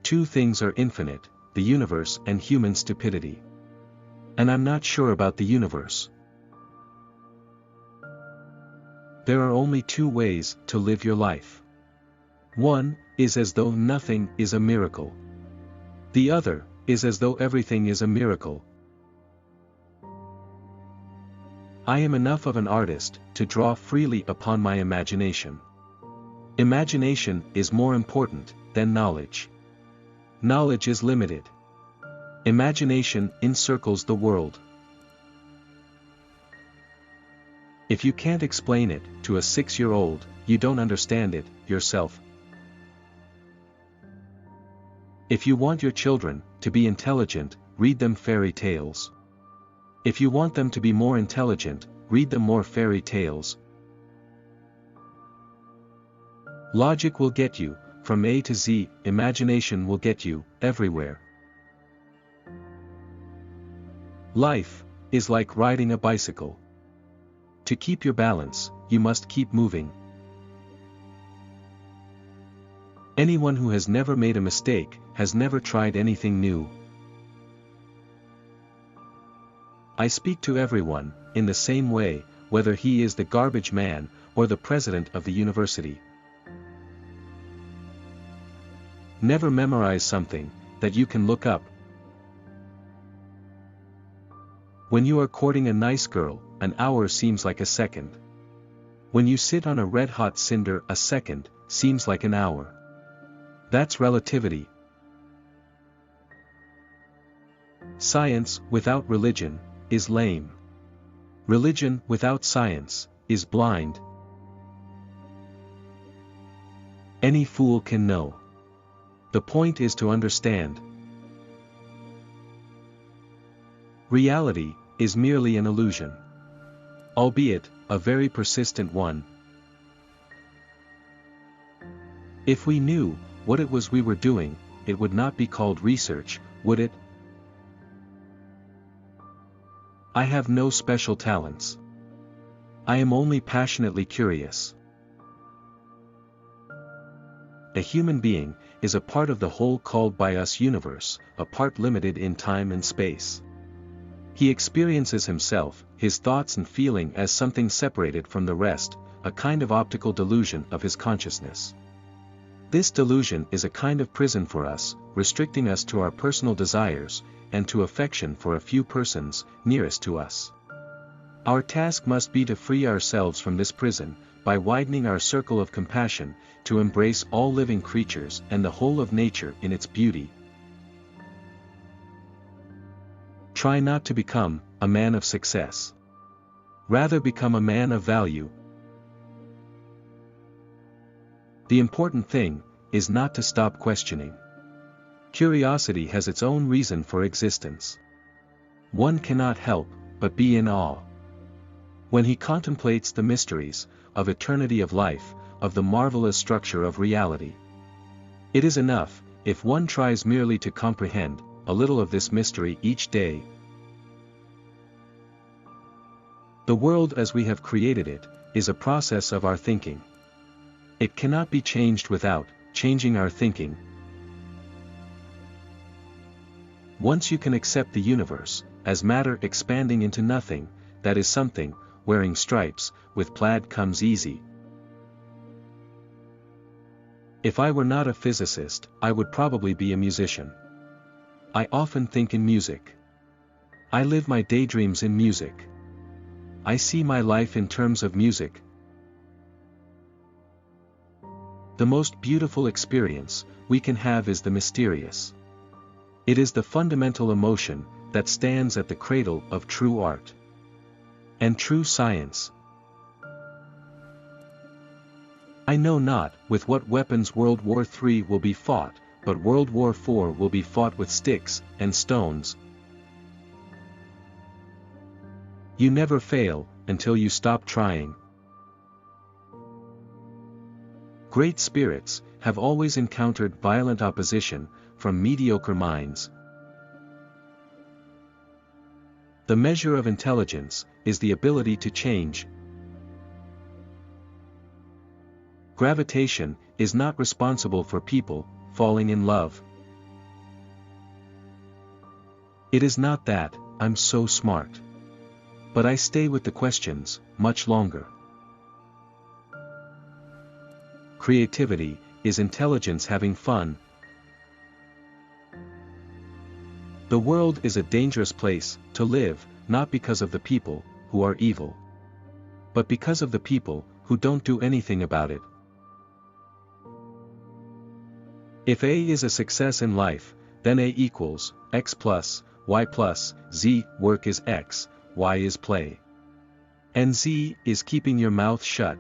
two things are infinite, the universe and human stupidity. And I'm not sure about the universe. There are only two ways to live your life. One is as though nothing is a miracle. The other is as though everything is a miracle. I am enough of an artist to draw freely upon my imagination. Imagination is more important than knowledge. Knowledge is limited. Imagination encircles the world. If you can't explain it to a 6-year-old, you don't understand it yourself. If you want your children to be intelligent, read them fairy tales. If you want them to be more intelligent, read them more fairy tales. Logic will get you from A to Z, imagination will get you everywhere. Life is like riding a bicycle. To keep your balance, you must keep moving. Anyone who has never made a mistake has never tried anything new. I speak to everyone, in the same way, whether he is the garbage man, or the president of the university. Never memorize something that you can look up. When you are courting a nice girl, an hour seems like a second. When you sit on a red-hot cinder, a second seems like an hour. That's relativity. Science without religion is lame. Religion without science is blind. Any fool can know. The point is to understand. Reality is merely an illusion, albeit a very persistent one. If we knew what it was we were doing, it would not be called research, would it? I have no special talents. I am only passionately curious. A human being is a part of the whole called by us universe, a part limited in time and space. He experiences himself, his thoughts and feeling as something separated from the rest, a kind of optical delusion of his consciousness. This delusion is a kind of prison for us, restricting us to our personal desires, and to affection for a few persons, nearest to us. Our task must be to free ourselves from this prison, by widening our circle of compassion, to embrace all living creatures and the whole of nature in its beauty. Try not to become a man of success. Rather become a man of value. The important thing is not to stop questioning. Curiosity has its own reason for existence. One cannot help but be in awe. When he contemplates the mysteries of eternity of life, of the marvelous structure of reality. It is enough, if one tries merely to comprehend a little of this mystery each day. The world as we have created it, is a process of our thinking. It cannot be changed without changing our thinking. Once you can accept the universe, as matter expanding into nothing, that is something, wearing stripes, with plaid comes easy. If I were not a physicist, I would probably be a musician. I often think in music. I live my daydreams in music. I see my life in terms of music. The most beautiful experience we can have is the mysterious. It is the fundamental emotion that stands at the cradle of true art and true science. I know not with what weapons World War III will be fought, but World War IV will be fought with sticks and stones. You never fail until you stop trying. Great spirits have always encountered violent opposition from mediocre minds. The measure of intelligence is the ability to change. Gravitation is not responsible for people falling in love. It is not that, I'm so smart. But I stay with the questions, much longer. Creativity is intelligence having fun. The world is a dangerous place to live, not because of the people who are evil, but because of the people who don't do anything about it. If A is a success in life, then A equals X plus Y plus Z. Work is X, Y is play, and Z is keeping your mouth shut.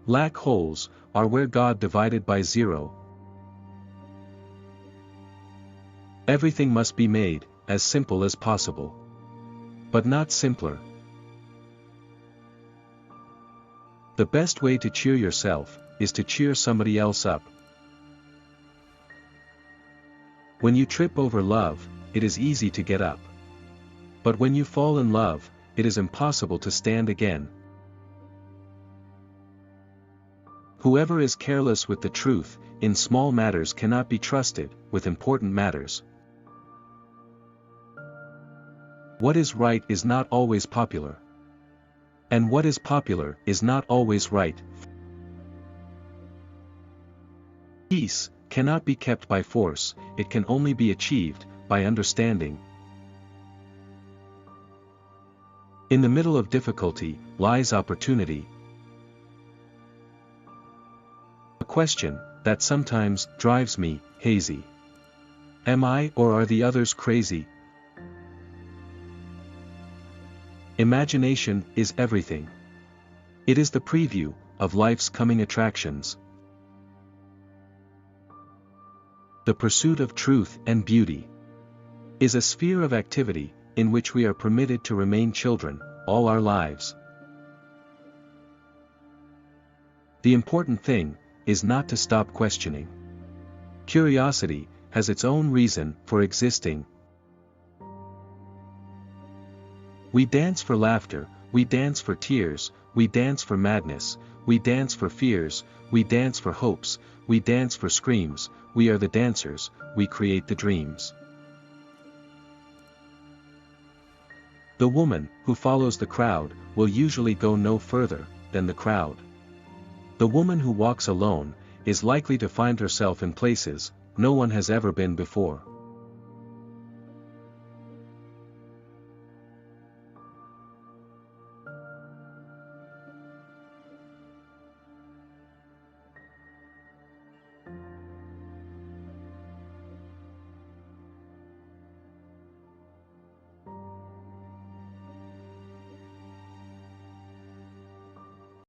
Black holes are where God divided by zero. Everything must be made as simple as possible, but not simpler. The best way to cheer yourself is to cheer somebody else up. When you trip over love, it is easy to get up. But when you fall in love, it is impossible to stand again. Whoever is careless with the truth in small matters cannot be trusted with important matters. What is right is not always popular. And what is popular is not always right. Peace cannot be kept by force, it can only be achieved by understanding. In the middle of difficulty lies opportunity. A question that sometimes drives me hazy. Am I or are the others crazy? Imagination is everything. It is the preview of life's coming attractions. The pursuit of truth and beauty is a sphere of activity in which we are permitted to remain children all our lives. The important thing is not to stop questioning. Curiosity has its own reason for existing. We dance for laughter, we dance for tears, we dance for madness, we dance for fears, we dance for hopes, we dance for screams. We are the dancers, we create the dreams. The woman who follows the crowd will usually go no further than the crowd. The woman who walks alone is likely to find herself in places no one has ever been before.